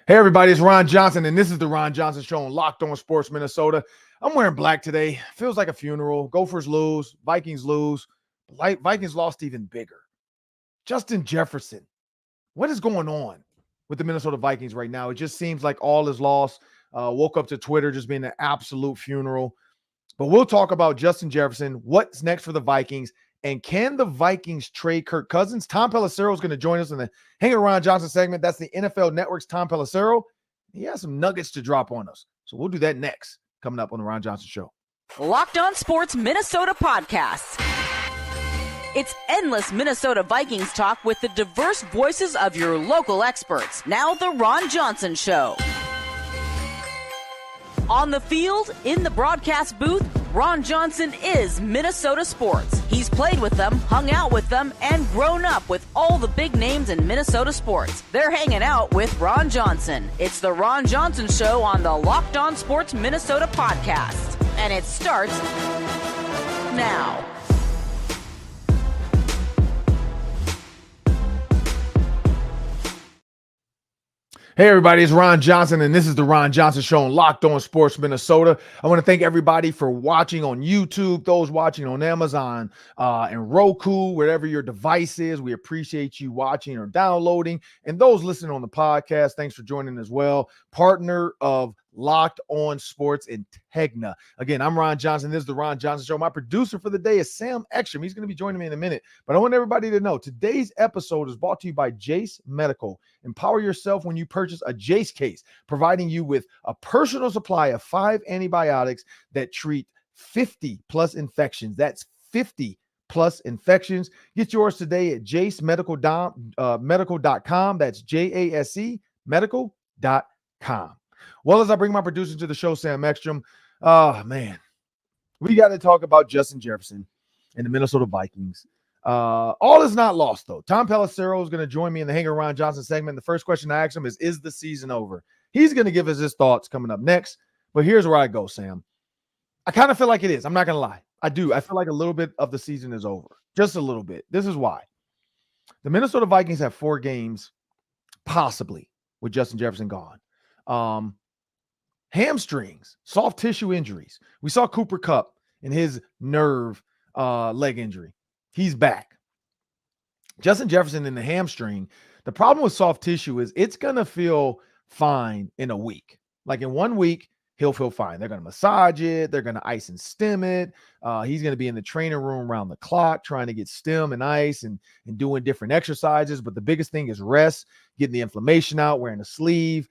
Hey, everybody, it's Ron Johnson, and this is the Ron Johnson Show on Locked On Sports Minnesota. I'm wearing black today. Feels like a funeral. Gophers lose. Vikings lose. Vikings lost even bigger. Justin Jefferson. What is going on with the Minnesota Vikings right now? It just seems like all is lost. Woke up to Twitter just being an absolute funeral. But we'll talk about Justin Jefferson, what's next for the Vikings, and can the Vikings trade Kirk Cousins? Tom Pelissero is going to join us in the Hang Around Johnson segment. That's the NFL Network's Tom Pelissero. He has some nuggets to drop on us. So we'll do that next, coming up on the Ron Johnson Show. Locked On Sports Minnesota Podcasts. It's endless Minnesota Vikings talk with the diverse voices of your local experts. Now the Ron Johnson Show. On the field, in the broadcast booth, Ron Johnson is Minnesota sports. He's played with them, hung out with them, and grown up with all the big names in Minnesota sports. They're hanging out with Ron Johnson. It's the Ron Johnson Show on the Locked On Sports Minnesota podcast. And it starts now. Hey, everybody, it's Ron Johnson, and this is the Ron Johnson Show on Locked On Sports Minnesota. I want to thank everybody for watching on YouTube, those watching on Amazon and Roku, wherever your device is. We appreciate you watching or downloading. And those listening on the podcast, thanks for joining as well. Partner of Locked On Sports in Tegna. Again, I'm Ron Johnson. This is the Ron Johnson Show. My producer for the day is Sam Ekstrom. He's going to be joining me in a minute. But I want everybody to know today's episode is brought to you by Jase Medical. Empower yourself when you purchase a Jase Case, providing you with a personal supply of 5 antibiotics that treat 50 plus infections. That's 50 plus infections. Get yours today at jasemedical.com. That's JASE medical.com. Well, as I bring my producer to the show, Sam Ekstrom, man, we got to talk about Justin Jefferson and the Minnesota Vikings. All is not lost, though. Tom Pelissero is going to join me in the Hang Around Johnson segment. The first question I asked him is the season over? He's going to give us his thoughts coming up next. But here's where I go, Sam. I kind of feel like it is. I'm not going to lie. I do. I feel like a little bit of the season is over. Just a little bit. This is why. The Minnesota Vikings have 4 games, possibly, with Justin Jefferson gone. Hamstrings, soft tissue injuries. We saw Cooper Kupp in his nerve leg injury. He's back. Justin Jefferson in the hamstring. The problem with soft tissue is it's going to feel fine in a week. Like in 1 week, he'll feel fine. They're going to massage it. They're going to ice and stem it. He's going to be in the training room around the clock trying to get stem and ice and doing different exercises. But the biggest thing is rest, getting the inflammation out, wearing a sleeve.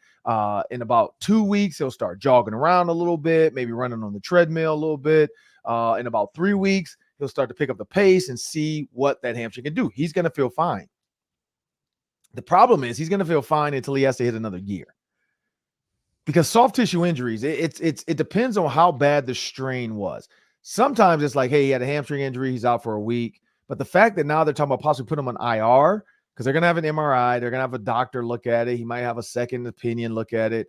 In about 2 weeks, he'll start jogging around a little bit, maybe running on the treadmill a little bit. In about 3 weeks, he'll start to pick up the pace and see what that hamstring can do. He's going to feel fine. The problem is he's going to feel fine until he has to hit another gear. Because soft tissue injuries, it depends on how bad the strain was. Sometimes it's like, hey, he had a hamstring injury, he's out for a week. But the fact that now they're talking about possibly putting him on IR, because they're going to have an MRI, they're going to have a doctor look at it. He might have a second opinion look at it,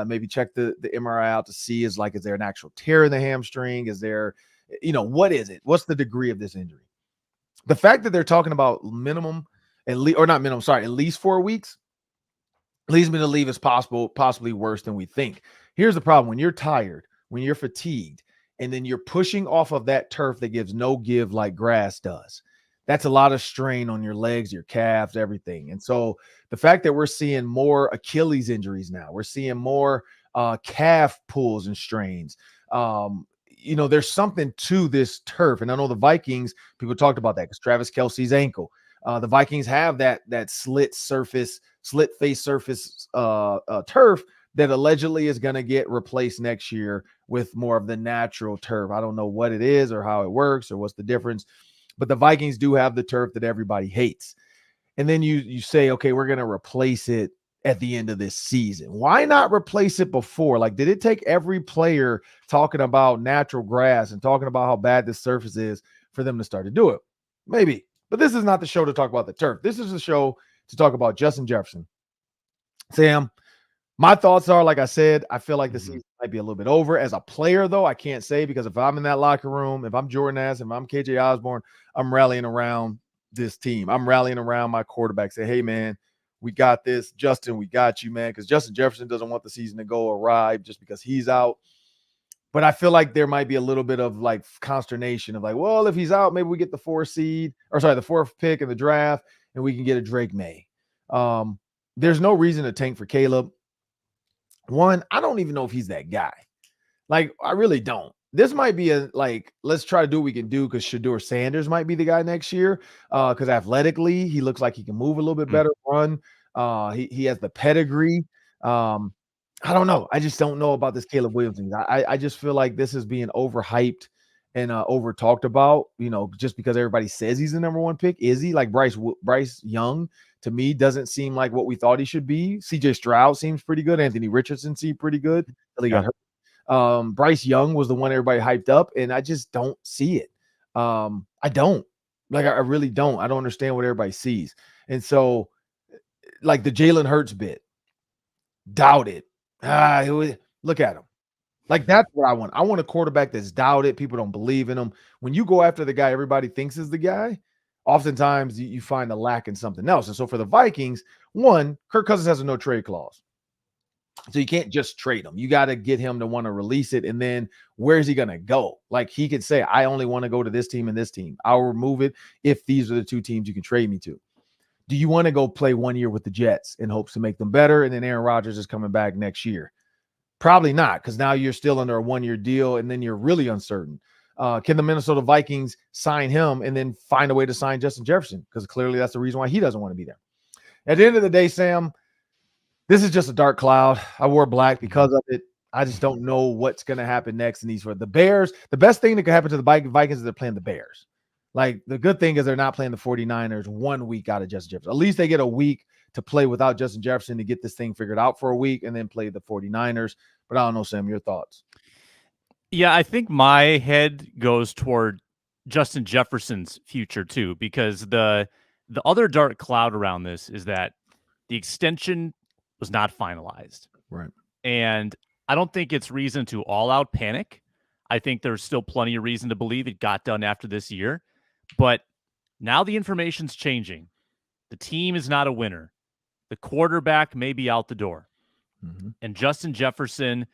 maybe check the MRI out to see is there an actual tear in the hamstring? Is there, what is it? What's the degree of this injury? The fact that they're talking about at least 4 weeks, leads me to believe it's possibly worse than we think. Here's the problem. When you're tired, when you're fatigued, and then you're pushing off of that turf that gives no give like grass does, that's a lot of strain on your legs, your calves, everything. And so the fact that we're seeing more Achilles injuries now, we're seeing more calf pulls and strains. There's something to this turf. And I know the Vikings, people talked about that because Travis Kelce's ankle. The Vikings have that slit face surface turf that allegedly is going to get replaced next year with more of the natural turf. I don't know what it is or how it works or what's the difference, but the Vikings do have the turf that everybody hates. And then you say, okay, we're going to replace it at the end of this season. Why not replace it before? Like, did it take every player talking about natural grass and talking about how bad this surface is for them to start to do it? Maybe. But this is not the show to talk about the turf. This is the show to talk about Justin Jefferson. Sam, my thoughts are, like I said, I feel like the season might be a little bit over. As a player, though, I can't say, because if I'm in that locker room, if I'm Jordan Ass, if I'm KJ Osborne, I'm rallying around this team. I'm rallying around my quarterback. Say, hey, man, We got this. Justin, we got you, man, because Justin Jefferson doesn't want the season to go awry just because he's out. But I feel like there might be a little bit of like consternation of like, well, if he's out, maybe we get the 4th pick in the draft, and we can get a Drake May. There's no reason to tank for Caleb. One, I don't even know if he's that guy. Like, I really don't. This might be let's try to do what we can do because Shedeur Sanders might be the guy next year. Because athletically, he looks like he can move a little bit better, run. He has the pedigree. I don't know. I just don't know about this Caleb Williams thing. I just feel like this is being overhyped and over talked about, just because everybody says he's the number one pick. Is he? Like Bryce Young, to me, doesn't seem like what we thought he should be. CJ Stroud seems pretty good. Anthony Richardson seemed pretty good until he got hurt. Bryce Young was the one everybody hyped up, and I just don't see it. I don't. Like, I really don't. I don't understand what everybody sees. And so, like the Jalen Hurts bit, doubt it. Look at him. Like, that's what I want. I want a quarterback that's doubted. People don't believe in him. When you go after the guy everybody thinks is the guy, oftentimes you find a lack in something else. And so for the Vikings, one, Kirk Cousins has a no trade clause. So you can't just trade him. You got to get him to want to release it. And then where's he going to go? Like, he could say, I only want to go to this team and this team. I'll remove it if these are the two teams you can trade me to. Do you want to go play 1 year with the Jets in hopes to make them better? And then Aaron Rodgers is coming back next year. Probably not, because now you're still under a 1-year deal, and then you're really uncertain. Can the Minnesota Vikings sign him and then find a way to sign Justin Jefferson? Because clearly that's the reason why he doesn't want to be there. At the end of the day, Sam, this is just a dark cloud. I wore black because of it. I just don't know what's going to happen next in these. For the Bears, the best thing that could happen to the Vikings is they're playing the Bears. Like, the good thing is they're not playing the 49ers 1 week out of Justin Jefferson. At least they get a week to play without Justin Jefferson to get this thing figured out for a week and then play the 49ers. But I don't know, Sam, your thoughts? Yeah, I think my head goes toward Justin Jefferson's future too, because the other dark cloud around this is that the extension was not finalized. Right. And I don't think it's reason to all-out panic. I think there's still plenty of reason to believe it got done after this year. But now the information's changing. The team is not a winner. The quarterback may be out the door. Mm-hmm. And Justin Jefferson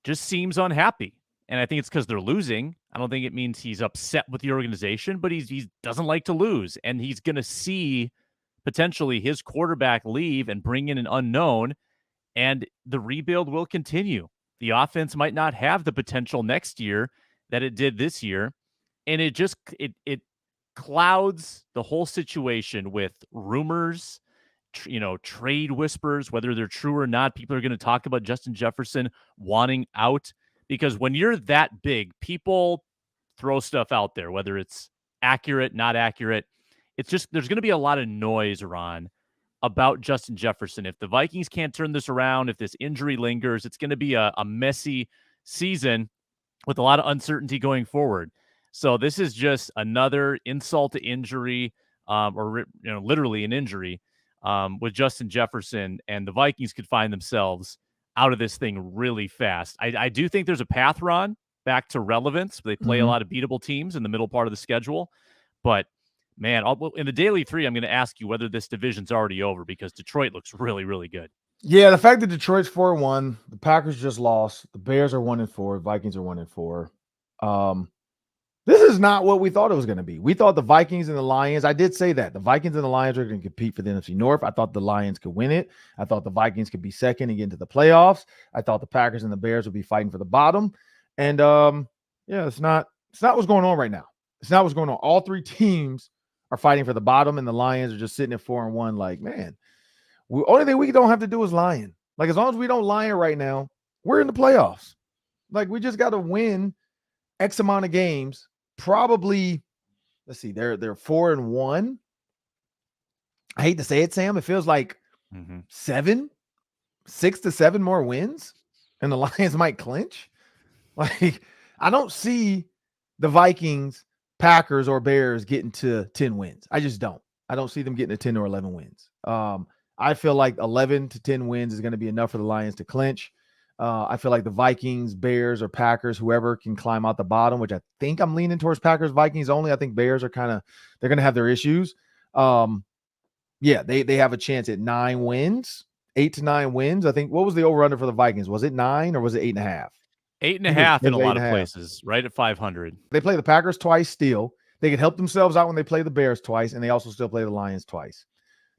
just seems unhappy. And I think it's because they're losing. I don't think it means he's upset with the organization, but he doesn't like to lose. And he's going to see potentially his quarterback leave and bring in an unknown, and the rebuild will continue. The offense might not have the potential next year that it did this year. And it just, it clouds the whole situation with rumors, trade whispers, whether they're true or not. People are going to talk about Justin Jefferson wanting out, because when you're that big, people throw stuff out there, whether it's accurate, not accurate. It's just, there's going to be a lot of noise, Ron, about Justin Jefferson. If the Vikings can't turn this around, if this injury lingers, it's going to be a messy season with a lot of uncertainty going forward. So this is just another insult to injury, or literally an injury with Justin Jefferson, and the Vikings could find themselves out of this thing really fast. I do think there's a path, Ron, back to relevance. They play a lot of beatable teams in the middle part of the schedule, but man, in the Daily 3, I'm going to ask you whether this division's already over, because Detroit looks really, really good. Yeah, the fact that Detroit's 4-1, the Packers just lost, the Bears are 1-4, Vikings are 1-4. This is not what we thought it was going to be. We thought the Vikings and the Lions, I did say that, the Vikings and the Lions are going to compete for the NFC North. I thought the Lions could win it. I thought the Vikings could be second and get into the playoffs. I thought the Packers and the Bears would be fighting for the bottom. And it's not what's going on right now. It's not what's going on. All three teams are fighting for the bottom, and the Lions are just sitting at 4-1. Like, man, the only thing we don't have to do is lion. Like, as long as we don't lion right now, we're in the playoffs. Like, we just got to win X amount of games. Probably, let's see, they're 4-1. I hate to say it, Sam. It feels like 6 to 7 more wins, and the Lions might clinch. Like, I don't see the Vikings, Packers, or Bears getting to 10 wins. I just don't. I don't see them getting to 10 or 11 wins. I feel like 11 to 10 wins is going to be enough for the Lions to clinch. I feel like the Vikings, Bears, or Packers, whoever can climb out the bottom, which I think I'm leaning towards Packers, Vikings only. I think Bears are they're going to have their issues. Yeah, they have a chance at 9 wins, 8 to 9 wins. I think, what was the over-under for the Vikings? Was it 9 or was it 8.5? 8.5 in a lot of 8.5. places, right at 500. They play the Packers twice still. They can help themselves out when they play the Bears twice, and they also still play the Lions twice.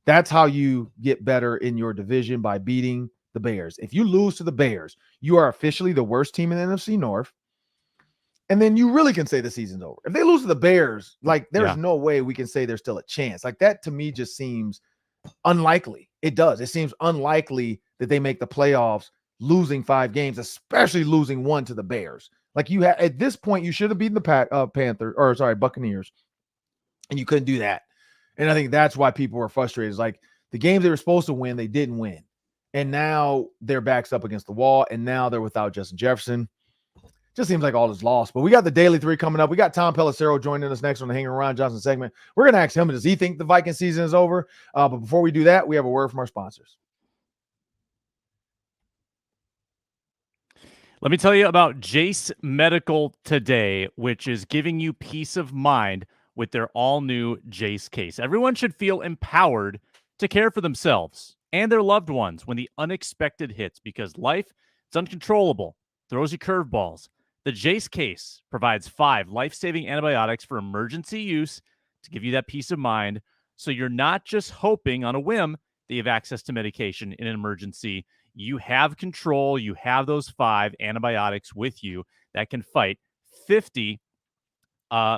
That's how you get better in your division, by beating the Bears. If you lose to the Bears, you are officially the worst team in the NFC North. And then you really can say the season's over. If they lose to the Bears, like, there's no way we can say there's still a chance. Like, that to me just seems unlikely. It does. It seems unlikely that they make the playoffs losing 5 games, especially losing 1 to the Bears. Like, you have, at this point, you should have beaten the Buccaneers, and you couldn't do that. And I think that's why people were frustrated. It's like, the games they were supposed to win, they didn't win. And now their back's up against the wall, and now they're without Justin Jefferson. Just seems like all is lost. But we got the Daily 3 coming up. We got Tom Pelissero joining us next on the Hanging Around Johnson segment. We're going to ask him, does he think the Viking season is over? But before we do that, we have a word from our sponsors. Let me tell you about Jase Medical today, which is giving you peace of mind with their all-new Jase Case. Everyone should feel empowered to care for themselves and their loved ones when the unexpected hits, because life is uncontrollable, throws you curveballs. The Jase Case provides 5 life-saving antibiotics for emergency use to give you that peace of mind, so you're not just hoping on a whim that you have access to medication in an emergency. You have control. You have those 5 antibiotics with you that can fight 50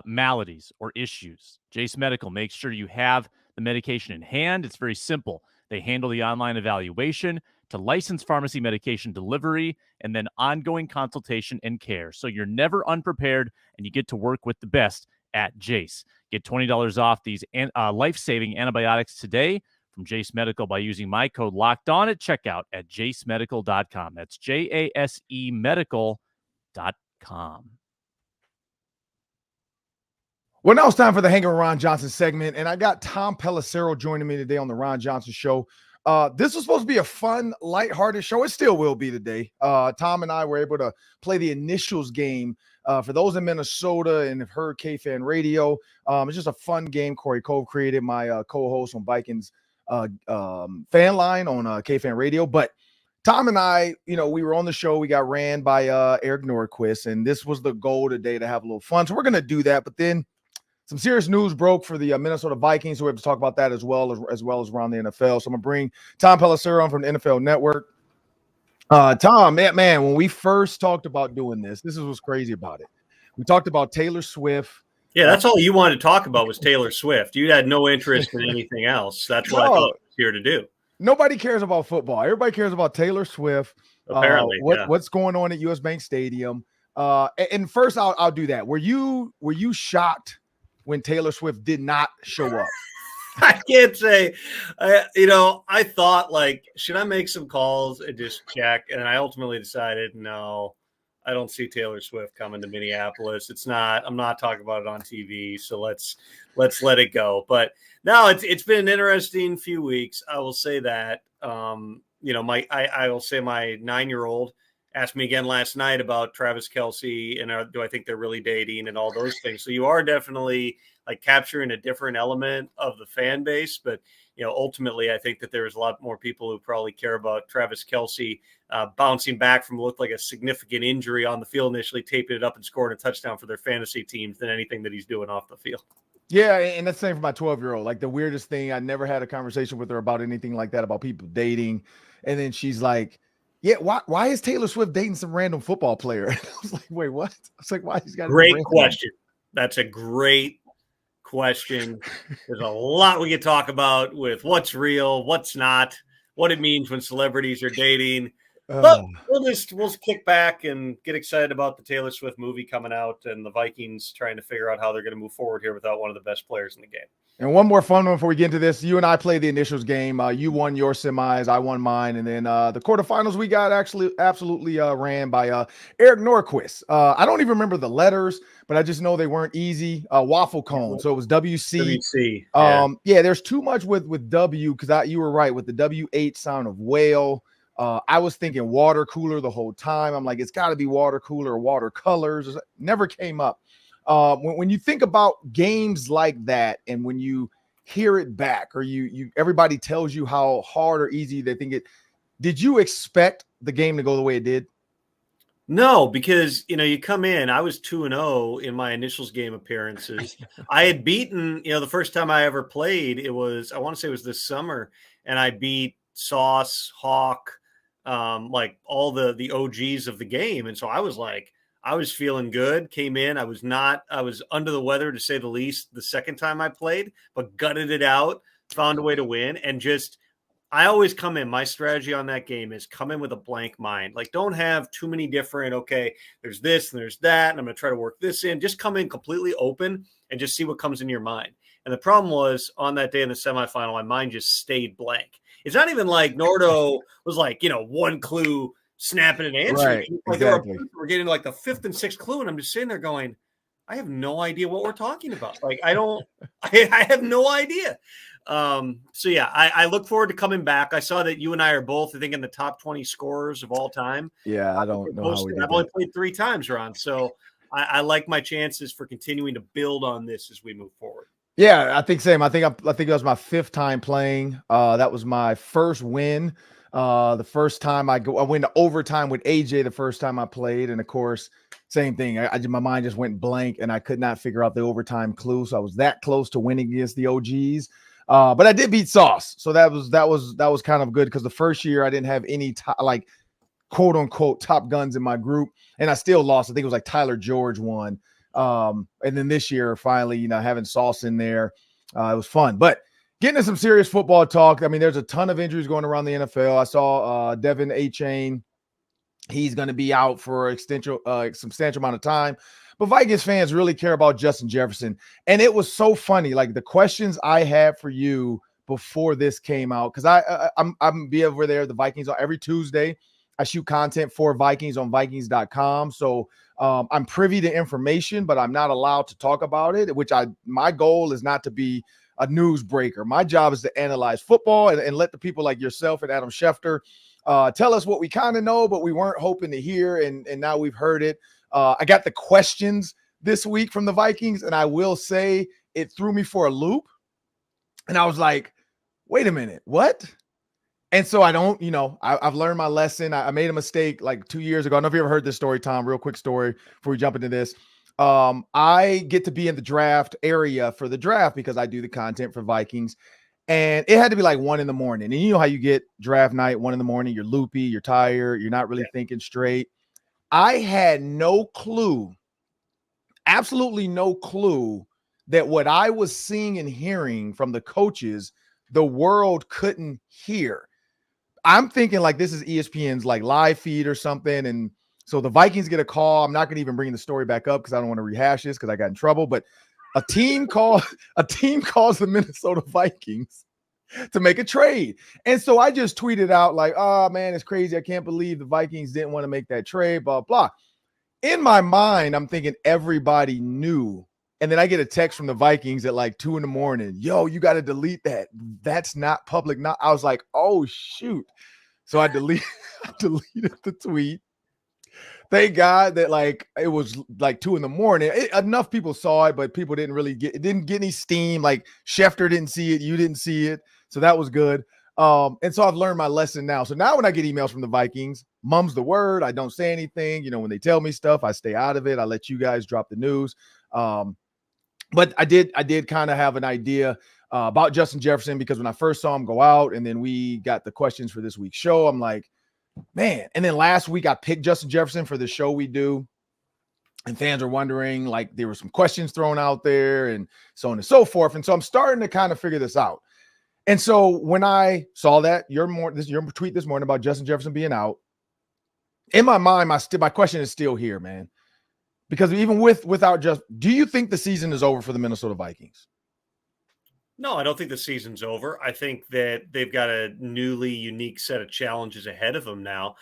maladies or issues. Jase Medical makes sure you have the medication in hand. It's very simple. They handle the online evaluation to licensed pharmacy medication delivery, and then ongoing consultation and care. So you're never unprepared, and you get to work with the best at Jase. Get $20 off these life-saving antibiotics today from Jase Medical by using my code LOCKEDON at checkout at jasemedical.com. That's JASE medical.com. Well, now it's time for the Hanging Around Johnson segment, and I got Tom Pelissero joining me today on the Ron Johnson Show. This was supposed to be a fun, lighthearted show. It still will be today. Tom and I were able to play the initials game. For those in Minnesota and have heard K-Fan Radio, it's just a fun game. Corey Cove created, my co-host on Vikings fan line on K-Fan Radio. But Tom and I, we were on the show. We got ran by Eric Norquist, and this was the goal today, to have a little fun. So we're going to do that. But then some serious news broke for the Minnesota Vikings, so we have to talk about that as well as around the NFL. So I'm going to bring Tom Pelissero on from the NFL Network. Tom, man, when we first talked about doing this is what's crazy about it. We talked about Taylor Swift. Yeah, that's all you wanted to talk about was Taylor Swift. You had no interest in anything else. That's what I thought I was here to do. Nobody cares about football. Everybody cares about Taylor Swift. Apparently, what's going on at US Bank Stadium. And first, I'll do that. Were you shocked when Taylor Swift did not show up? I can't say. I thought, like, should I make some calls and just check? And I ultimately decided, no, I don't see Taylor Swift coming to Minneapolis. I'm not talking about it on TV. So let's let it go. But no, it's been an interesting few weeks. I will say that. I will say my 9-year-old asked me again last night about Travis Kelce and do I think they're really dating and all those things. So you are definitely like capturing a different element of the fan base, but ultimately I think that there's a lot more people who probably care about Travis Kelce bouncing back from what looked like a significant injury on the field initially, taping it up and scoring a touchdown for their fantasy teams than anything that he's doing off the field. Yeah, and that's the same for my 12-year-old. Like, the weirdest thing, I never had a conversation with her about anything like that, about people dating. And then she's like, yeah, why is Taylor Swift dating some random football player? I was like, wait, what? I was like, why? He's got great question. That's a great question. There's a lot we could talk about with what's real, what's not, what it means when celebrities are dating. But we'll kick back and get excited about the Taylor Swift movie coming out and the Vikings trying to figure out how they're going to move forward here without one of the best players in the game. And one more fun one before we get into this. You and I played the initials game. You won your semis, I won mine. And then the quarterfinals we got absolutely ran by Eric Norquist. I don't even remember the letters, but I just know they weren't easy. Waffle cone. So it was WC. WC. Yeah, there's too much with W, because you were right with the WH sound of whale. I was thinking water cooler the whole time. I'm like, it's got to be water cooler or watercolors. Never came up. When you think about games like that, and when you hear it back, or you everybody tells you how hard or easy they think it. Did you expect the game to go the way it did? No, because, you come in, I was 2-0 in my initials game appearances. I had beaten, the first time I ever played, I want to say it was this summer, and I beat Sauce, Hawk, like all the OGs of the game. And so I was feeling good, came in. I was under the weather, to say the least, the second time I played, but gutted it out, found a way to win, and I always come in. My strategy on that game is come in with a blank mind. Like, don't have too many different, okay, there's this and there's that, and I'm going to try to work this in. Just come in completely open and just see what comes in your mind. And the problem was, on that day in the semifinal, my mind just stayed blank. It's not even like Nordo was like, one clue, snapping and answering. Right, like exactly. We're getting like the fifth and sixth clue, and I'm just sitting there going, I have no idea what we're talking about. Like, I have no idea. So yeah, I look forward to coming back. I saw that you and I are both, I think, in the top 20 scorers of all time. Yeah, I don't know how we did I've only played 3 times, Ron. So I like my chances for continuing to build on this as we move forward. Yeah, I think same. I think that was my 5th time playing. That was my first win. The first time I went to overtime with AJ the first time I played, and of course, same thing. My mind just went blank, and I could not figure out the overtime clue. So I was that close to winning against the OGs. But I did beat Sauce, so that was kind of good, because the first year I didn't have any like quote unquote top guns in my group, and I still lost. I think it was like Tyler George won. And then this year, finally, having Sauce in there, it was fun. But getting to some serious football talk. I mean, there's a ton of injuries going around the NFL. I saw Devin A-Chain. He's going to be out for a substantial amount of time. But Vikings fans really care about Justin Jefferson. And it was so funny. Like, the questions I had for you before this came out, because I'm be over there, the Vikings, every Tuesday. I shoot content for Vikings on Vikings.com. So I'm privy to information, but I'm not allowed to talk about it, my goal is not to be a news breaker. My job is to analyze football and let the people like yourself and Adam Schefter tell us what we kind of know, but we weren't hoping to hear. And now we've heard it. I got the questions this week from the Vikings, and I will say it threw me for a loop. And I was like, wait a minute, what? And so I don't, I've learned my lesson. I made a mistake like 2 years ago. I don't know if you ever heard this story, Tom. Real quick story before we jump into this. I get to be in the draft area for the draft because I do the content for Vikings. And it had to be like 1 a.m. And you know how you get draft night, 1 a.m. You're loopy, you're tired, you're not really thinking straight. I had no clue, absolutely no clue, that what I was seeing and hearing from the coaches, the world couldn't hear. I'm thinking like this is ESPN's like live feed or something. And so the Vikings get a call. I'm not going to even bring the story back up because I don't want to rehash this because I got in trouble. But a team calls the Minnesota Vikings to make a trade. And so I just tweeted out like, oh man, it's crazy. I can't believe the Vikings didn't want to make that trade, blah, blah. In my mind, I'm thinking everybody knew. And then I get a text from the Vikings at like 2 a.m. Yo, you got to delete that. That's not public. I was like, oh shoot. So I deleted the tweet. Thank God that like it was like 2 a.m. Enough people saw it, but people didn't really it didn't get any steam. Like Schefter didn't see it, you didn't see it, so that was good. And so I've learned my lesson now. So now when I get emails from the Vikings, mum's the word. I don't say anything. When they tell me stuff, I stay out of it. I let you guys drop the news. But I did kind of have an idea about Justin Jefferson because when I first saw him go out, and then we got the questions for this week's show, I'm like, man. And then last week I picked Justin Jefferson for the show we do, and fans are wondering, like, there were some questions thrown out there and so on and so forth. And so I'm starting to kind of figure this out. And so when I saw that your tweet this morning about Justin Jefferson being out, in my mind, my question is still here, man. Because even without do you think the season is over for the Minnesota Vikings? No, I don't think the season's over. I think that they've got a newly unique set of challenges ahead of them now.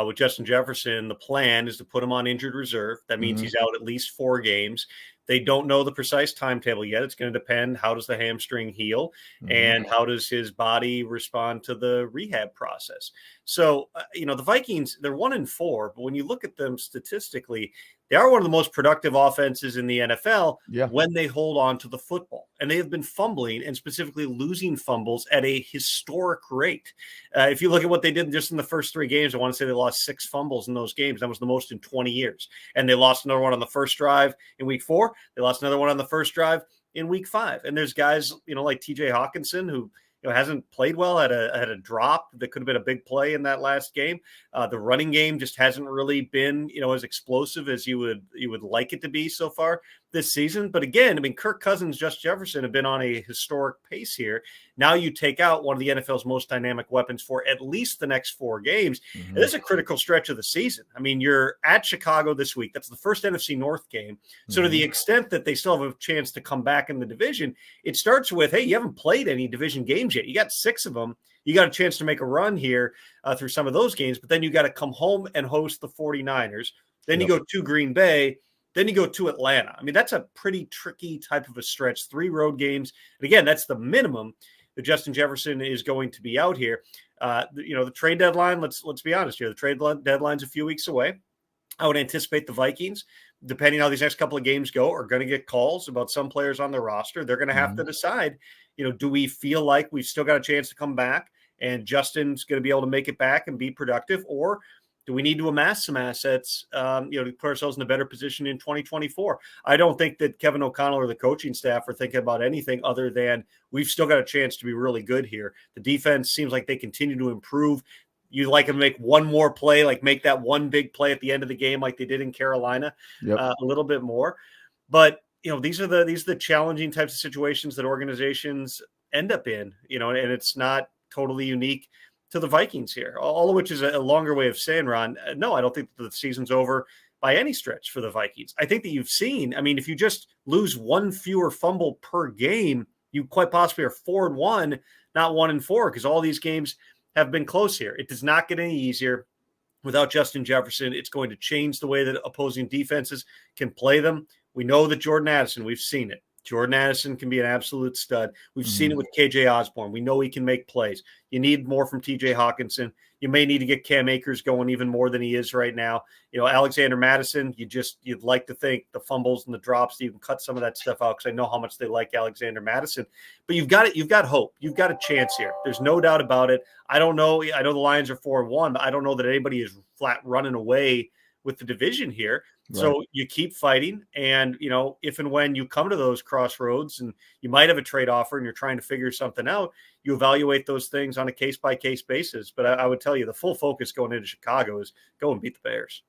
With Justin Jefferson, the plan is to put him on injured reserve. That means he's out at least 4 games. They don't know the precise timetable yet. It's going to depend. How does the hamstring heal and how does his body respond to the rehab process? So, the Vikings, they're 1-4, but when you look at them statistically, they are one of the most productive offenses in the NFL when they hold on to the football. And they have been fumbling and specifically losing fumbles at a historic rate. If you look at what they did just in the first 3 games, I want to say they lost 6 fumbles in those games. That was the most in 20 years. And they lost another one on the first drive in week 4. They lost another one on the first drive in week 5. And there's guys, like TJ Hawkinson, who hasn't played well, had a drop that could have been a big play in that last game. The running game just hasn't really been, as explosive as you would like it to be so far this season. But again, Kirk Cousins, Justin Jefferson have been on a historic pace here. Now you take out one of the NFL's most dynamic weapons for at least the next 4 games. Mm-hmm. And this is a critical stretch of the season. You're at Chicago this week. That's the first NFC North game. So to the extent that they still have a chance to come back in the division, it starts with, hey, you haven't played any division games yet. You got 6 of them. You got a chance to make a run here through some of those games, but then you got to come home and host the 49ers. Then you go to Green Bay. Then you go to Atlanta. That's a pretty tricky type of a stretch. 3 road games. And again, that's the minimum that Justin Jefferson is going to be out here. The trade deadline, let's be honest here. The trade deadline's a few weeks away. I would anticipate the Vikings, depending on how these next couple of games go, are going to get calls about some players on their roster. They're going to have to decide, do we feel like we've still got a chance to come back and Justin's going to be able to make it back and be productive, or do we need to amass some assets, to put ourselves in a better position in 2024? I don't think that Kevin O'Connell or the coaching staff are thinking about anything other than we've still got a chance to be really good here. The defense seems like they continue to improve. You'd like them to make one more play, like make that one big play at the end of the game like they did in Carolina, a little bit more. But, these are the challenging types of situations that organizations end up in, and it's not totally unique to the Vikings here, all of which is a longer way of saying, Ron, no, I don't think the season's over by any stretch for the Vikings. I think that you've seen, if you just lose 1 fewer fumble per game, you quite possibly are 4-1, not 1-4, because all these games have been close here. It does not get any easier without Justin Jefferson. It's going to change the way that opposing defenses can play them. We know that Jordan Addison, we've seen it. Jordan Addison can be an absolute stud. We've seen it with KJ Osborne. We know he can make plays. You need more from TJ Hawkinson. You may need to get Cam Akers going even more than he is right now. Alexander Madison, you'd like to think the fumbles and the drops, you can cut some of that stuff out because I know how much they like Alexander Madison. But you've got hope. You've got a chance here. There's no doubt about it. I don't know. I know the Lions are 4-1, but I don't know that anybody is flat running away with the division here. Right. So you keep fighting. And, if and when you come to those crossroads and you might have a trade offer and you're trying to figure something out, you evaluate those things on a case-by-case basis. But I would tell you the full focus going into Chicago is go and beat the Bears.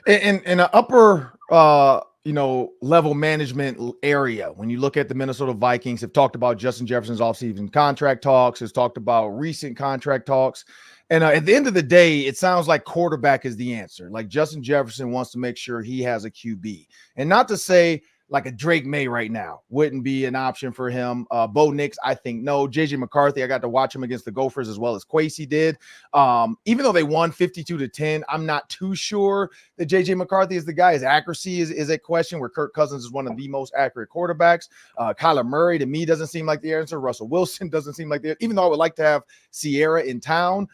In an upper, level management area, when you look at the Minnesota Vikings, have talked about Justin Jefferson's offseason contract talks, has talked about recent contract talks. And at the end of the day, it sounds like quarterback is the answer. Like Justin Jefferson wants to make sure he has a QB. And not to say like a Drake May right now wouldn't be an option for him. Bo Nix, I think no. JJ McCarthy, I got to watch him against the Gophers as well as Kwesi did. Even though they won 52-10, I'm not too sure that JJ McCarthy is the guy. His accuracy is a question, where Kirk Cousins is one of the most accurate quarterbacks. Kyler Murray, to me, doesn't seem like the answer. Russell Wilson doesn't seem like the answer, even though I would like to have Sierra in town.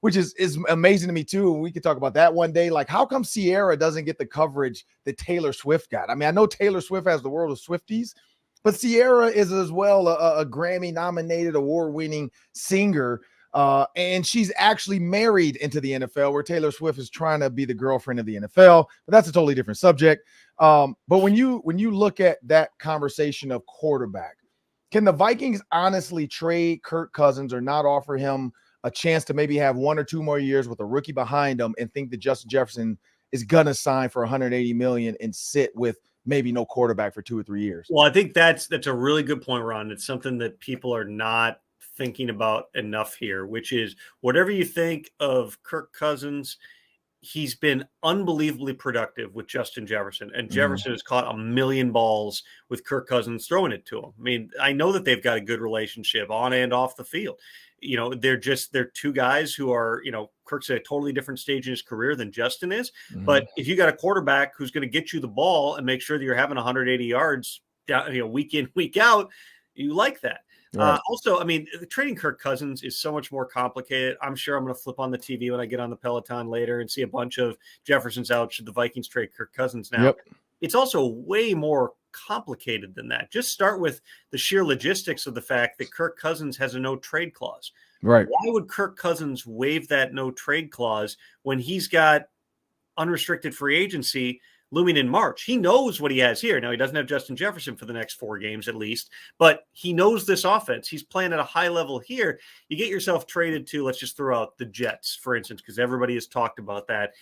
Which is amazing to me too. We could talk about that one day. Like, how come Sierra doesn't get the coverage that Taylor Swift got? I know Taylor Swift has the world of Swifties, but Sierra is as well a Grammy-nominated, award-winning singer, and she's actually married into the NFL, where Taylor Swift is trying to be the girlfriend of the NFL. But that's a totally different subject. But when you look at that conversation of quarterback, can the Vikings honestly trade Kirk Cousins or not offer him a chance to maybe have 1 or 2 more years with a rookie behind him and think that Justin Jefferson is going to sign for $180 million and sit with maybe no quarterback for 2 or 3 years? Well, I think that's a really good point, Ron. It's something that people are not thinking about enough here, which is whatever you think of Kirk Cousins, he's been unbelievably productive with Justin Jefferson, and Jefferson has caught 1 million balls with Kirk Cousins throwing it to him. I know that they've got a good relationship on and off the field. They're 2 guys who are, Kirk's at a totally different stage in his career than Justin is. Mm-hmm. But if you got a quarterback who's going to get you the ball and make sure that you're having 180 yards, week in, week out, you like that. Right. Also, I mean, trading Kirk Cousins is so much more complicated. I'm sure I'm going to flip on the TV when I get on the Peloton later and see a bunch of Jefferson's out. Should the Vikings trade Kirk Cousins now? Yep. It's also way more complicated than that. Just start with the sheer logistics of the fact that Kirk Cousins has a no trade clause. Right. Why would Kirk Cousins waive that no trade clause when he's got unrestricted free agency looming in March? He knows what he has here. Now, he doesn't have Justin Jefferson for the next 4 games at least, but he knows this offense. He's playing at a high level here. You get yourself traded to, let's just throw out the Jets, for instance, because everybody has talked about that.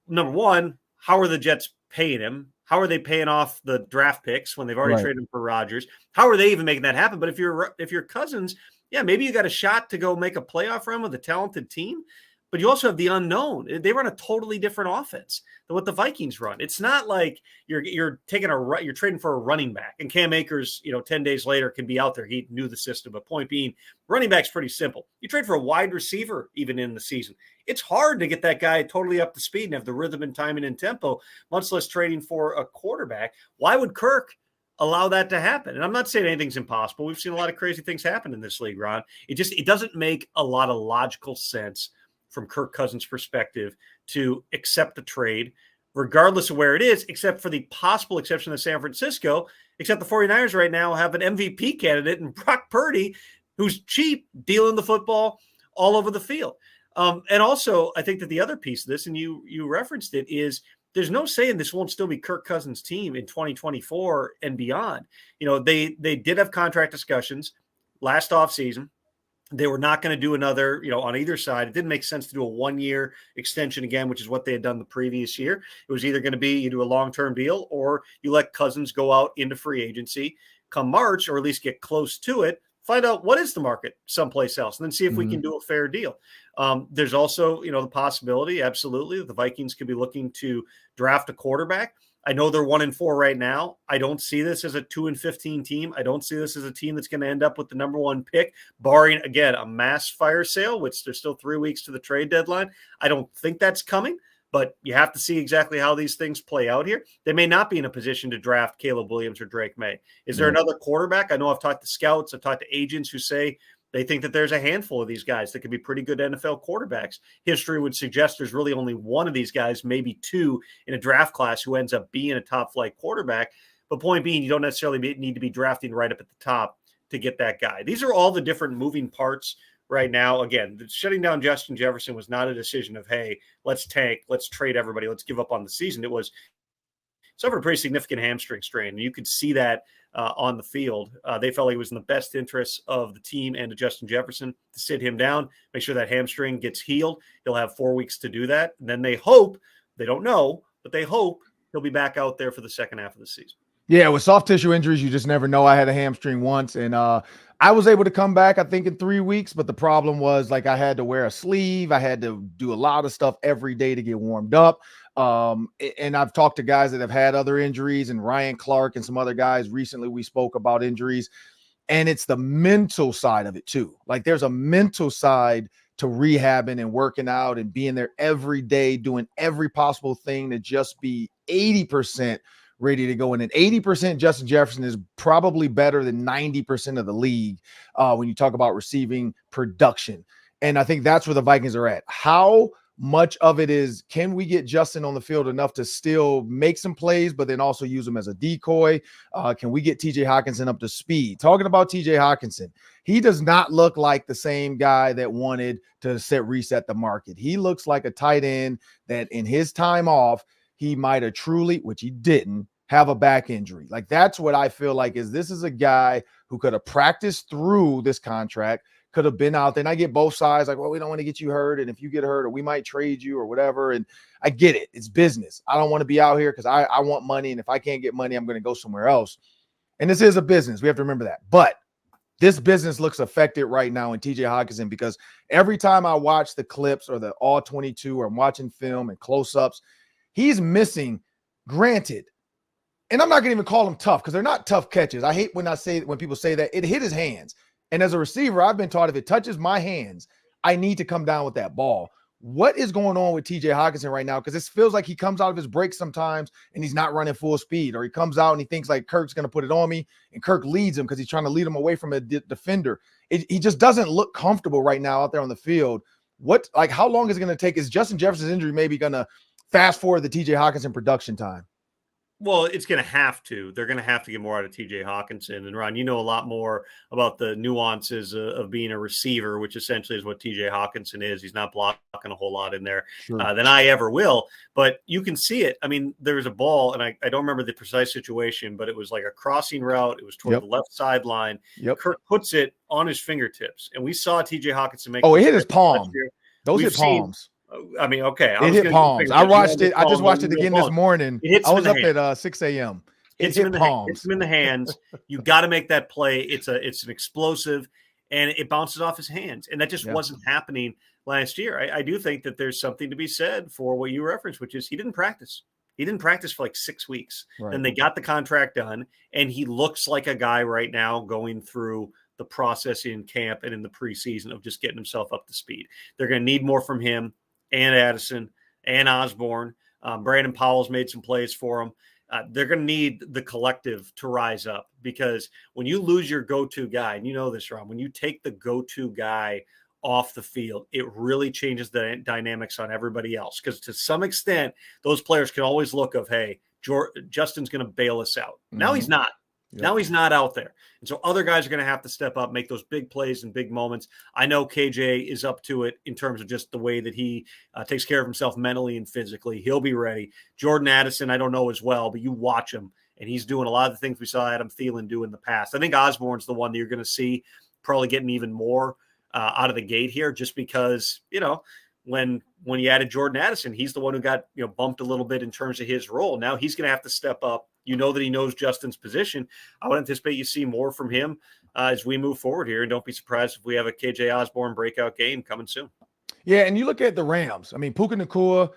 Number one, how are the Jets paying him? How are they paying off the draft picks when they've already traded him for Rodgers? How are they even making that happen? But if you're Cousins, yeah, maybe you got a shot to go make a playoff run with a talented team, but you also have the unknown. They run a totally different offense than what the Vikings run. It's not like you're trading for a running back, and Cam Akers, 10 days later can be out there. He knew the system. But point being, running back's pretty simple. You trade for a wide receiver even in the season. It's hard to get that guy totally up to speed and have the rhythm and timing and tempo, much less trading for a quarterback. Why would Kirk allow that to happen? And I'm not saying anything's impossible. We've seen a lot of crazy things happen in this league, Ron. It doesn't make a lot of logical sense from Kirk Cousins' perspective to accept the trade, regardless of where it is, except for the possible exception of San Francisco, except the 49ers right now have an MVP candidate in Brock Purdy, who's cheap, dealing the football all over the field. And also, I think that the other piece of this, and you referenced it, is there's no saying this won't still be Kirk Cousins' team in 2024 and beyond. They did have contract discussions last offseason. They were not going to do another, on either side. It didn't make sense to do a 1-year extension again, which is what they had done the previous year. It was either going to be you do a long-term deal or you let Cousins go out into free agency come March, or at least get close to it, find out what is the market someplace else, and then see if we can do a fair deal. There's also, the possibility, absolutely, that the Vikings could be looking to draft a quarterback. I know they're 1-4 right now. I don't see this as a 2-15 team. I don't see this as a team that's going to end up with the number 1 pick, barring, again, a mass fire sale, which there's still 3 weeks to the trade deadline. I don't think that's coming, but you have to see exactly how these things play out here. They may not be in a position to draft Caleb Williams or Drake May. Is there another quarterback? I know I've talked to scouts. I've talked to agents who say they think that there's a handful of these guys that could be pretty good NFL quarterbacks. History would suggest there's really only one of these guys, maybe 2 in a draft class, who ends up being a top-flight quarterback. But point being, you don't necessarily need to be drafting right up at the top to get that guy. These are all the different moving parts right now. Again, shutting down Justin Jefferson was not a decision of, hey, let's tank, let's trade everybody, let's give up on the season. It was suffered a pretty significant hamstring strain. And you could see that on the field. They felt like it was in the best interest of the team and to Justin Jefferson to sit him down, make sure that hamstring gets healed. He'll have 4 weeks to do that. And then they hope, they don't know, but they hope he'll be back out there for the second half of the season. Yeah, with soft tissue injuries, you just never know. I had a hamstring once, and I was able to come back, I think, in 3 weeks. But the problem was, I had to wear a sleeve. I had to do a lot of stuff every day to get warmed up. And I've talked to guys that have had other injuries, and Ryan Clark and some other guys. Recently, we spoke about injuries, and it's the mental side of it too. There's a mental side to rehabbing and working out and being there every day, doing every possible thing to just be 80% ready to go. And 80% Justin Jefferson is probably better than 90% of the league when you talk about receiving production. And I think that's where the Vikings are at. How much of it is, can we get Justin on the field enough to still make some plays, but then also use him as a decoy? Can we get TJ Hockenson up to speed? Talking about TJ Hockenson, he does not look like the same guy that wanted to reset the market. He looks like a tight end that in his time off, he might have truly, which he didn't, have a back injury. That's what I feel like this is a guy who could have practiced through this contract, could have been out there. And I get both sides, well, we don't want to get you hurt. And if you get hurt, or we might trade you or whatever. And I get it. It's business. I don't want to be out here because I want money. And if I can't get money, I'm going to go somewhere else. And this is a business. We have to remember that. But this business looks affected right now in TJ Hockenson, because every time I watch the clips or the all 22, or I'm watching film and close-ups, he's missing, granted. And I'm not going to even call them tough, because they're not tough catches. I hate when people say that. It hit his hands. And as a receiver, I've been taught if it touches my hands, I need to come down with that ball. What is going on with TJ Hockenson right now? Because it feels like he comes out of his break sometimes and he's not running full speed, or he comes out and he thinks like Kirk's going to put it on me, and Kirk leads him because he's trying to lead him away from a defender. He just doesn't look comfortable right now out there on the field. How long is it going to take? Is Justin Jefferson's injury maybe going to fast forward the TJ Hockenson production time? Well, it's going to have to. They're going to have to get more out of TJ Hockenson. And Ron, you know a lot more about the nuances of being a receiver, which essentially is what TJ Hockenson is. He's not blocking a whole lot in there than I ever will. But you can see it. I mean, there was a ball, and I don't remember the precise situation, but it was like a crossing route. It was toward the left sideline. Kirk puts it on his fingertips. And we saw TJ Hockenson make it hit his palm. Those hit palms. I mean, okay. It hit palms. I watched it. I just watched it again this morning. I was up at 6 a.m. It hit palms. Hits him in the hands. You got to make that play. It's an explosive, and it bounces off his hands. And that just wasn't happening last year. I do think that there's something to be said for what you referenced, which is he didn't practice. He didn't practice for like 6 weeks. Right. And they got the contract done, and he looks like a guy right now going through the process in camp and in the preseason of just getting himself up to speed. They're going to need more from him. And Addison and Osborne. Brandon Powell's made some plays for him. They're going to need the collective to rise up, because when you lose your go-to guy, and you know this, Ron, when you take the go-to guy off the field, it really changes the dynamics on everybody else. Because to some extent, those players can always look of, hey, Justin's going to bail us out. Mm-hmm. Now he's not. Yep. Now he's not out there. And so other guys are going to have to step up, make those big plays and big moments. I know KJ is up to it in terms of just the way that he takes care of himself mentally and physically. He'll be ready. Jordan Addison, I don't know as well, but you watch him, and he's doing a lot of the things we saw Adam Thielen do in the past. I think Osborne's the one that you're going to see probably getting even more out of the gate here, just because, when you added Jordan Addison, he's the one who got bumped a little bit in terms of his role. Now he's going to have to step up. That he knows Justin's position. I would anticipate you see more from him as we move forward here. And don't be surprised if we have a KJ Osborne breakout game coming soon. Yeah, and you look at the Rams. I mean, Puka Nacua,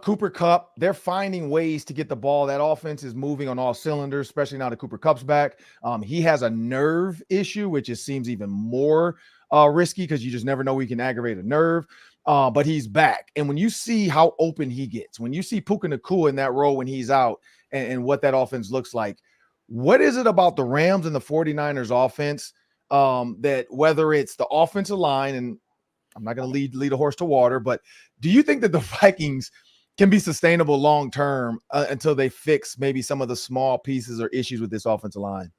Cooper Kupp, they're finding ways to get the ball. That offense is moving on all cylinders, especially now that Cooper Kupp's back. He has a nerve issue, which just seems even more risky, because you just never know where you can aggravate a nerve. But he's back. And when you see how open he gets, when you see Puka Nacua in that role when he's out, and what that offense looks like, what is it about the Rams and the 49ers offense that, whether it's the offensive line, and I'm not going to lead a horse to water, but do you think that the Vikings can be sustainable long-term until they fix maybe some of the small pieces or issues with this offensive line?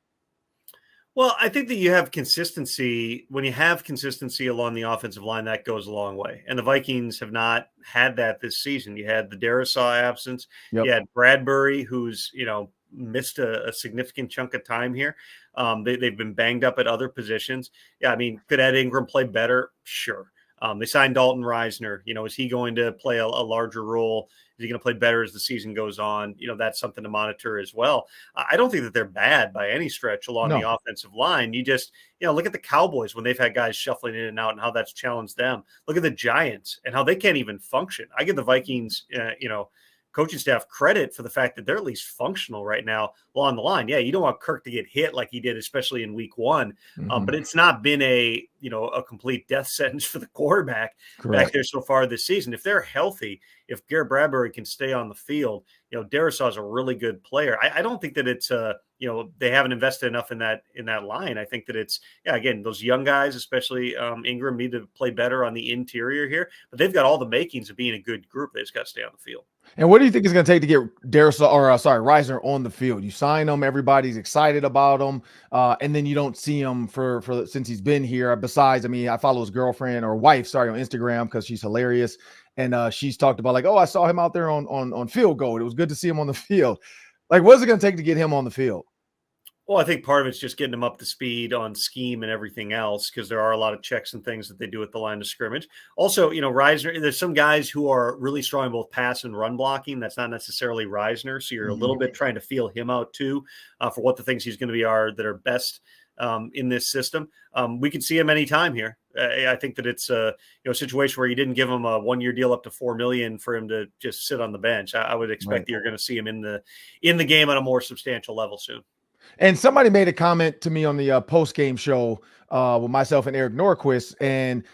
Well, I think that you have consistency. When you have consistency along the offensive line, that goes a long way. And the Vikings have not had that this season. You had the Za'darius absence. Yep. You had Bradbury, who's, missed a significant chunk of time here. They've been banged up at other positions. Yeah, I mean, could Ed Ingram play better? Sure. They signed Dalton Reisner. Is he going to play a larger role? Is he going to play better as the season goes on? That's something to monitor as well. I don't think that they're bad by any stretch along the offensive line. You just, look at the Cowboys when they've had guys shuffling in and out and how that's challenged them. Look at the Giants and how they can't even function. I give the Vikings, coaching staff credit for the fact that they're at least functional right now along the line. Yeah, you don't want Kirk to get hit like he did, especially in week one. But it's not been a complete death sentence for the quarterback back there so far this season. If they're healthy, if Garrett Bradbury can stay on the field, Darisaw is a really good player. I don't think that it's they haven't invested enough in that line. I think that it's, again, those young guys, especially Ingram, need to play better on the interior here, but they've got all the makings of being a good group. They just got to stay on the field. And what do you think it's going to take to get Reisner on the field? You sign him, everybody's excited about him, and then you don't see him for since he's been here. Besides, I follow his girlfriend or wife, on Instagram, because she's hilarious, and she's talked about I saw him out there on field goal. It was good to see him on the field. What is it going to take to get him on the field? Well, I think part of it's just getting them up to speed on scheme and everything else, because there are a lot of checks and things that they do at the line of scrimmage. Also, Reisner, there's some guys who are really strong in both pass and run blocking. That's not necessarily Reisner. So you're a little bit trying to feel him out too for what the things he's going to be that are best in this system. We could see him anytime here. I think that it's a situation where you didn't give him a 1-year deal up to $4 million for him to just sit on the bench. I would expect that you're going to see him in the game on a more substantial level soon. And somebody made a comment to me on the post-game show with myself and Eric Norquist, and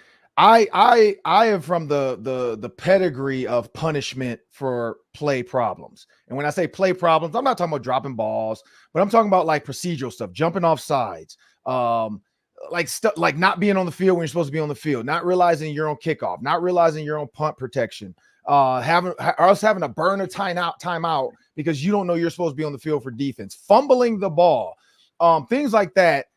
I am from the pedigree of punishment for play problems. And when I say play problems, I'm not talking about dropping balls, but I'm talking about like procedural stuff, jumping off sides, like stuff like not being on the field when you're supposed to be on the field, not realizing you're on kickoff, not realizing you're on punt protection, having to burn a timeout because you don't know you're supposed to be on the field for defense, fumbling the ball, things like that.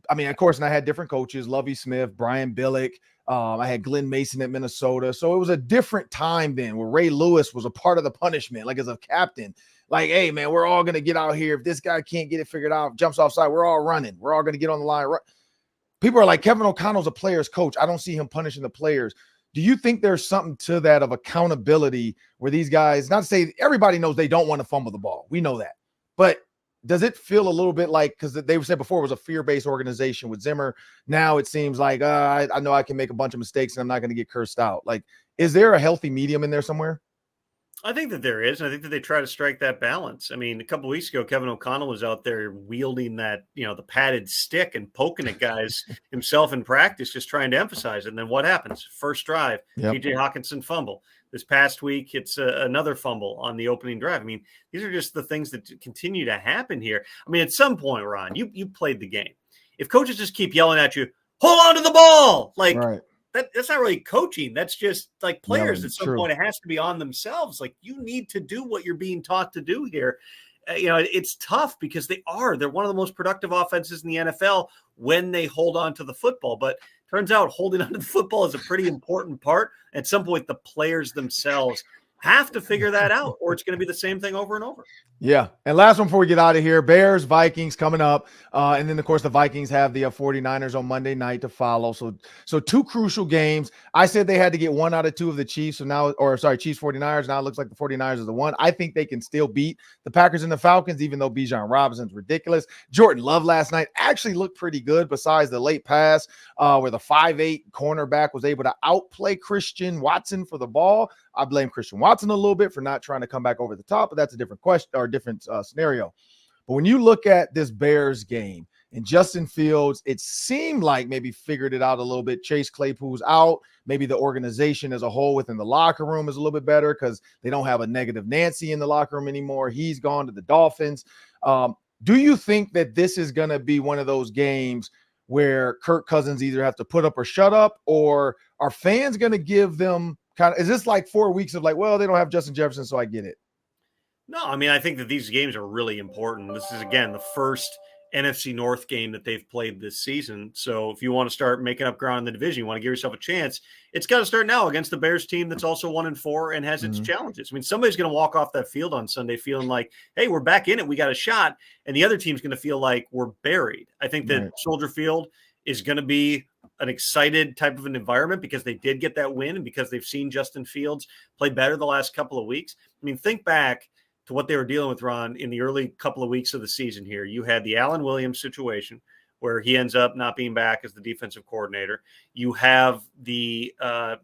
I mean, of course, and I had different coaches, Lovie Smith, Brian Billick. I had Glenn Mason at Minnesota. So it was a different time then where Ray Lewis was a part of the punishment, like as a captain. Like, hey, man, we're all going to get out here. If this guy can't get it figured out, jumps offside, we're all running. We're all going to get on the line. People are like, Kevin O'Connell's a player's coach. I don't see him punishing the players. Do you think there's something to that of accountability where these guys, not to say everybody knows they don't want to fumble the ball. We know that. But does it feel a little bit like, because they said before it was a fear-based organization with Zimmer. Now it seems like I know I can make a bunch of mistakes and I'm not going to get cursed out. Like, is there a healthy medium in there somewhere? I think that there is. And I think that they try to strike that balance. I mean, a couple of weeks ago, Kevin O'Connell was out there wielding that, the padded stick and poking at guys himself in practice, just trying to emphasize it. And then what happens? First drive, T.J. Hawkinson fumble. This past week, it's another fumble on the opening drive. I mean, these are just the things that continue to happen here. I mean, at some point, Ron, you played the game. If coaches just keep yelling at you, hold on to the ball, like that's not really coaching. That's just like players. At some point, it has to be on themselves. Like, you need to do what you're being taught to do here. It's tough because they're one of the most productive offenses in the NFL when they hold on to the football. But turns out holding on to the football is a pretty important part. At some point, the players themselves have to figure that out, or it's going to be the same thing over and over. Yeah. And last one before we get out of here, Bears, Vikings coming up. And then, of course, the Vikings have the 49ers on Monday night to follow. So two crucial games. I said they had to get 1 out of 2 of the Chiefs. Chiefs 49ers. Now it looks like the 49ers are the one. I think they can still beat the Packers and the Falcons, even though Bijan Robinson's ridiculous. Jordan Love last night actually looked pretty good besides the late pass where the 5'8" cornerback was able to outplay Christian Watson for the ball. I blame Christian Watson a little bit for not trying to come back over the top, but that's a different question or different scenario. But when you look at this Bears game and Justin Fields, it seemed like maybe figured it out a little bit. Chase Claypool's out. Maybe the organization as a whole within the locker room is a little bit better because they don't have a negative Nancy in the locker room anymore. He's gone to the Dolphins. Do you think that this is going to be one of those games where Kirk Cousins either have to put up or shut up, or are fans going to give them is this like 4 weeks of like, well, they don't have Justin Jefferson, so I get it? No, I mean, I think that these games are really important. This is, again, the first NFC North game that they've played this season. So if you want to start making up ground in the division, you want to give yourself a chance, it's got to start now against the Bears team that's also 1-4 and has its challenges. I mean, somebody's going to walk off that field on Sunday feeling like, hey, we're back in it, we got a shot. And the other team's going to feel like we're buried. I think that Soldier Field is going to be an excited type of an environment because they did get that win and because they've seen Justin Fields play better the last couple of weeks. I mean, think back to what they were dealing with, Ron, in the early couple of weeks of the season here. You had the Allen Williams situation where he ends up not being back as the defensive coordinator. You have the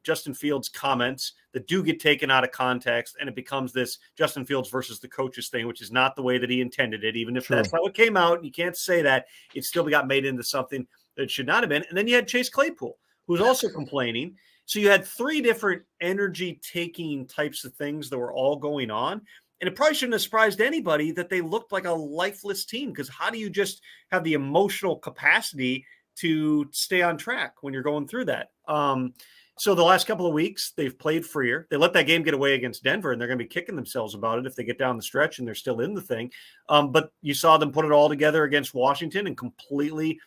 Justin Fields comments that do get taken out of context, and it becomes this Justin Fields versus the coaches thing, which is not the way that he intended it. Even if that's how it came out, you can't say that. It still got made into something that it should not have been. And then you had Chase Claypool, who was also complaining. So you had 3 different energy-taking types of things that were all going on. And it probably shouldn't have surprised anybody that they looked like a lifeless team, because how do you just have the emotional capacity to stay on track when you're going through that? So the last couple of weeks, they've played freer. They let that game get away against Denver, and they're going to be kicking themselves about it if they get down the stretch and they're still in the thing. But you saw them put it all together against Washington and completely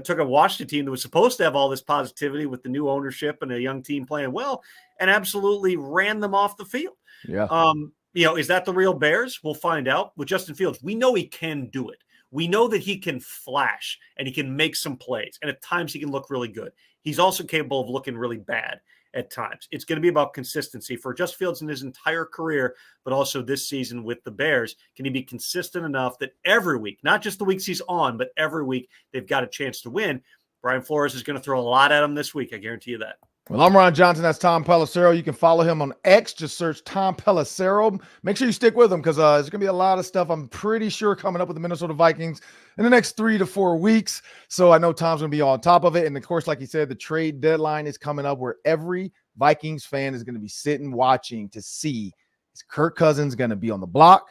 took a Washington team that was supposed to have all this positivity with the new ownership and a young team playing well and absolutely ran them off the field. Yeah. Is that the real Bears? We'll find out. With Justin Fields, we know he can do it. We know that he can flash and he can make some plays. And at times he can look really good. He's also capable of looking really bad at times. It's going to be about consistency for Justin Fields in his entire career, but also this season with the Bears. Can he be consistent enough that every week, not just the weeks he's on, but every week they've got a chance to win? Brian Flores is going to throw a lot at him this week. I guarantee you that. Well, I'm Ron Johnson. That's Tom Pelissero. You can follow him on X. Just search Tom Pelissero. Make sure you stick with him because there's going to be a lot of stuff I'm pretty sure coming up with the Minnesota Vikings in the next 3 to 4 weeks. So I know Tom's going to be on top of it. And of course, like he said, the trade deadline is coming up where every Vikings fan is going to be sitting watching to see, is Kirk Cousins going to be on the block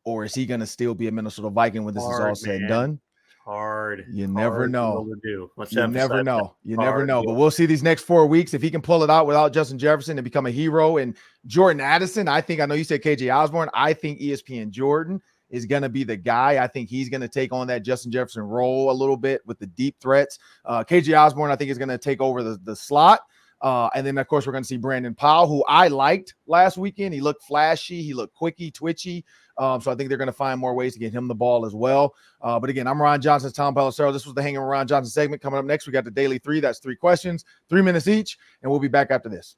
or is he going to still be a Minnesota Viking when this is all said and done? Hard. You never know. You never know. You never know. But we'll see these next 4 weeks if he can pull it out without Justin Jefferson and become a hero. And Jordan Addison, I know you said KJ Osborne. I think ESPN Jordan is going to be the guy. I think he's going to take on that Justin Jefferson role a little bit with the deep threats. KJ Osborne, I think, is going to take over the slot. And then, of course, we're going to see Brandon Powell, who I liked last weekend. He looked flashy. He looked quicky, twitchy. So I think they're going to find more ways to get him the ball as well. But again, I'm Ron Johnson, Tom Pelissero. This was the Hanging with Ron Johnson segment. Coming up next, we got the Daily 3. That's 3 questions, 3 minutes each, and we'll be back after this.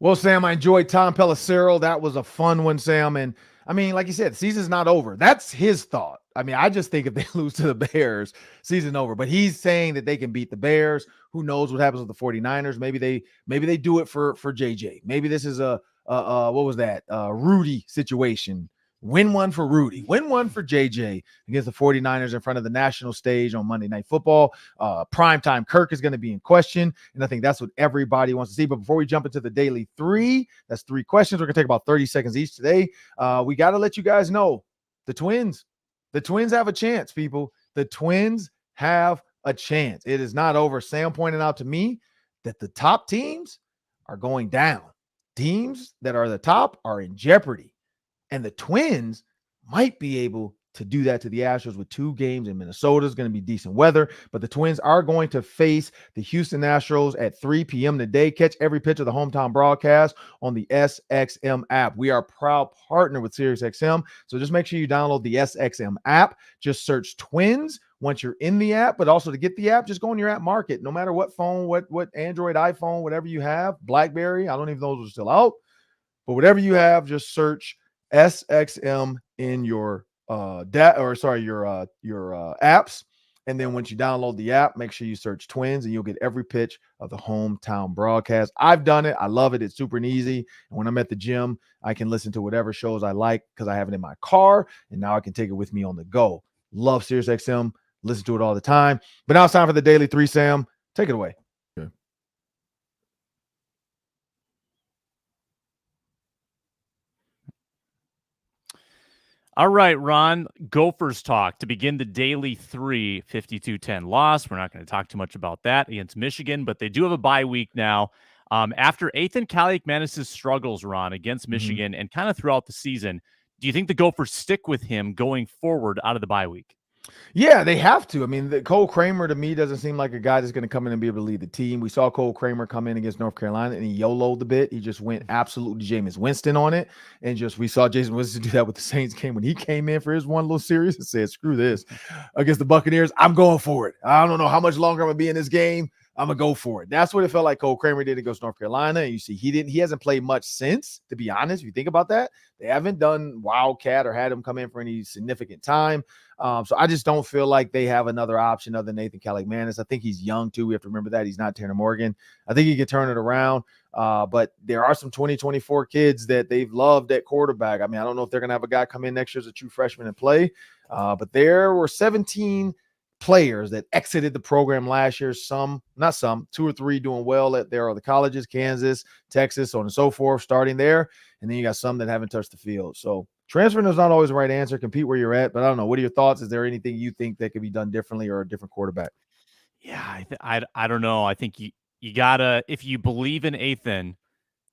Well, Sam, I enjoyed Tom Pelissero. That was a fun one, Sam. And I mean, like you said, season's not over. That's his thought. I mean, I just think if they lose to the Bears, season over. But he's saying that they can beat the Bears. Who knows what happens with the 49ers? Maybe they do it for JJ. Maybe this is a what was that? Rudy situation. Win one for Rudy. Win one for JJ against the 49ers in front of the national stage on Monday Night Football. Primetime Kirk is going to be in question, and I think that's what everybody wants to see. But before we jump into the Daily 3, that's 3 questions. We're going to take about 30 seconds each today. We got to let you guys know the Twins have a chance, people. The Twins have a chance. It is not over. Sam pointed out to me that the top teams are going down. Teams that are the top are in jeopardy. And the Twins might be able to do that to the Astros with 2 games in Minnesota. Is going to be decent weather, but the Twins are going to face the Houston Astros at 3 p.m. today. Catch every pitch of the hometown broadcast on the SXM app. We are a proud partner with SiriusXM, so just make sure you download the SXM app. Just search Twins once you're in the app, but also to get the app, just go in your app market. No matter what phone, what Android, iPhone, whatever you have, BlackBerry, I don't even know if those are still out, but whatever you have, just search SXM in your apps. And then once you download the app, make sure you search Twins and you'll get every pitch of the hometown broadcast. I've done it. I love it. It's super and easy. And when I'm at the gym, I can listen to whatever shows I like because I have it in my car and now I can take it with me on the go. Love SiriusXM. Listen to it all the time. But now it's time for the Daily 3, Sam. Take it away. All right, Ron, Gophers talk to begin the Daily 3, 52-10 loss. We're not going to talk too much about that against Michigan, but they do have a bye week now. After Ethan Kaliakmanis' struggles, Ron, against Michigan and kind of throughout the season, do you think the Gophers stick with him going forward out of the bye week? Yeah, they have to. I mean, Cole Kramer to me doesn't seem like a guy that's going to come in and be able to lead the team. We saw Cole Kramer come in against North Carolina and he YOLO'd a bit. He just went absolutely Jameis Winston on it. And we saw Jason Winston do that with the Saints game when he came in for his one little series and said, screw this. Against the Buccaneers, I'm going for it. I don't know how much longer I'm going to be in this game. I'm going to go for it. That's what it felt like Cole Kramer did against North Carolina. And you see, he hasn't played much since, to be honest. If you think about that, they haven't done Wildcat or had him come in for any significant time. So I just don't feel like they have another option other than Nathan Kaliakmanis. I think he's young too. We have to remember that he's not Tanner Morgan. I think he can turn it around. But there are some 2024 kids that they've loved at quarterback. I mean, I don't know if they're going to have a guy come in next year as a true freshman and play. But there were 17 players that exited the program last year. 2 or 3 doing well at there are the colleges, Kansas, Texas, so on and so forth, starting there. And then you got some that haven't touched the field. So transferring is not always the right answer. Compete where you're at. But I don't know. What are your thoughts? Is there anything you think that could be done differently or a different quarterback? Yeah, I don't know. I think you got to, if you believe in Ethan,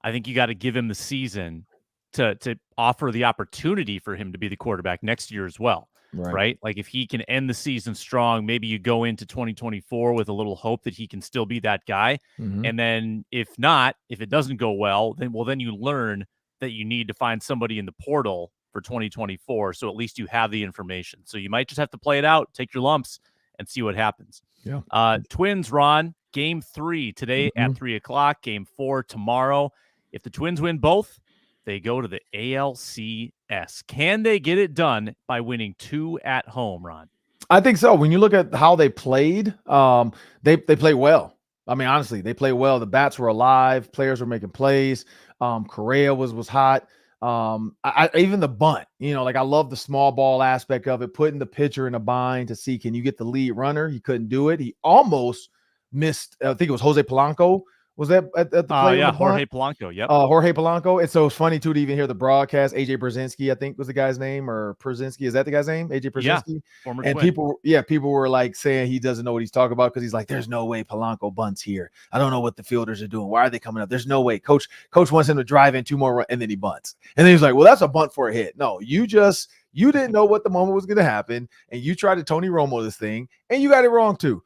I think you got to give him the season to offer the opportunity for him to be the quarterback next year as well. Right? Like if he can end the season strong, maybe you go into 2024 with a little hope that he can still be that guy. And then if not, if it doesn't go well, then you learn that you need to find somebody in the portal for 2024. So at least you have the information. So you might just have to play it out, take your lumps and see what happens. Yeah. Twins, Ron, game 3 today at 3:00, game 4 tomorrow. If the Twins win both, they go to the ALCS. Can they get it done by winning 2 at home, Ron? I think so. When you look at how they played, they played well. I mean, honestly, they played well. The bats were alive. Players were making plays. Correa was hot. I even the bunt, like I love the small ball aspect of it, putting the pitcher in a bind to see, can you get the lead runner? He couldn't do it. He almost missed, I think it was Jose Polanco. Was that at the play? Yeah, Jorge Polanco. Yep. Jorge Polanco. And so it's funny too to even hear the broadcast. AJ Brzezinski, I think was the guy's name, or Brzezinski. Is that the guy's name? AJ Brzezinski. Yeah, former and Twin. people were like saying he doesn't know what he's talking about because he's like, there's no way Polanco bunts here. I don't know what the fielders are doing. Why are they coming up? There's no way. Coach wants him to drive in 2 more, and then he bunts. And then he's like, well, that's a bunt for a hit. No, you didn't know what the moment was going to happen, and you tried to Tony Romo this thing, and you got it wrong too.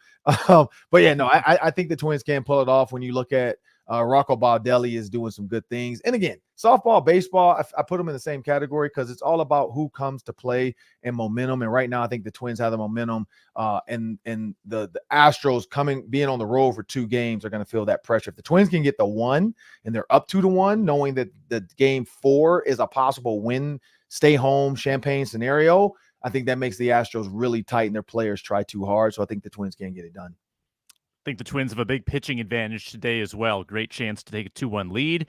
But yeah, no, I think the Twins can pull it off when you look at Rocco Baldelli is doing some good things. And again, softball, baseball, I put them in the same category because it's all about who comes to play and momentum. And right now, I think the Twins have the momentum. And the Astros being on the road for 2 games are going to feel that pressure. If the Twins can get the 1 and they're up 2-1, knowing that the game 4 is a possible win, stay home, champagne scenario, I think that makes the Astros really tight and their players try too hard. So I think the Twins can get it done. I think the Twins have a big pitching advantage today as well. Great chance to take a 2-1 lead.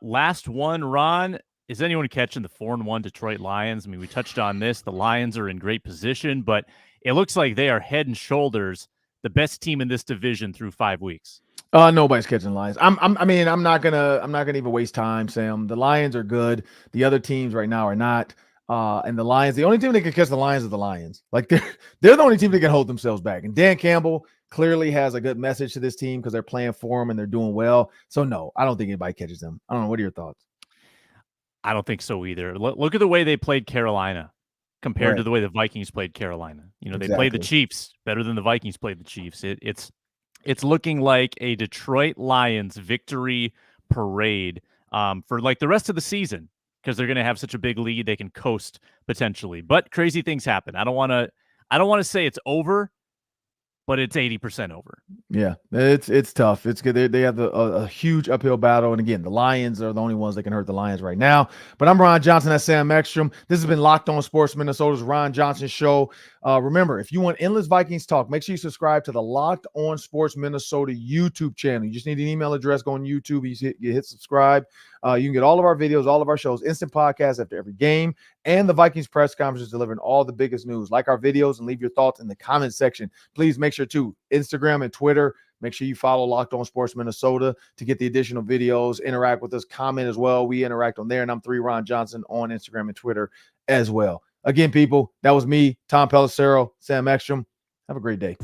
Last one, Ron. Is anyone catching the 4-1 Detroit Lions? I mean, we touched on this. The Lions are in great position, but it looks like they are head and shoulders the best team in this division through 5 weeks. Nobody's catching the Lions. I'm not gonna even waste time, Sam. The Lions are good. The other teams right now are not. And the Lions, the only team that can catch the Lions is the Lions. Like they're the only team that can hold themselves back. And Dan Campbell clearly has a good message to this team because they're playing for him and they're doing well. So no, I don't think anybody catches them. I don't know. What are your thoughts? I don't think so either. Look at the way they played Carolina compared to the way the Vikings played Carolina. They played the Chiefs better than the Vikings played the Chiefs. It's looking like a Detroit Lions victory parade for like the rest of the season because they're going to have such a big lead they can coast potentially. But crazy things happen. I don't want to say it's over, but it's 80% over. Yeah, it's tough. It's good. They have a huge uphill battle. And again, the Lions are the only ones that can hurt the Lions right now. But I'm Ron Johnson. That's Sam Ekstrom. This has been Locked On Sports Minnesota's Ron Johnson Show. Remember, if you want endless Vikings talk, make sure you subscribe to the Locked On Sports Minnesota YouTube channel. You just need an email address. Go on YouTube. You hit subscribe. You can get all of our videos, all of our shows, instant podcasts after every game, and the Vikings press conferences delivering all the biggest news. Like our videos and leave your thoughts in the comment section. Please make sure to Instagram and Twitter. Make sure you follow Locked On Sports Minnesota to get the additional videos. Interact with us, comment as well. We interact on there, and I'm Ron Johnson on Instagram and Twitter as well. Again, people, that was me, Tom Pelissero, Sam Ekstrom. Have a great day.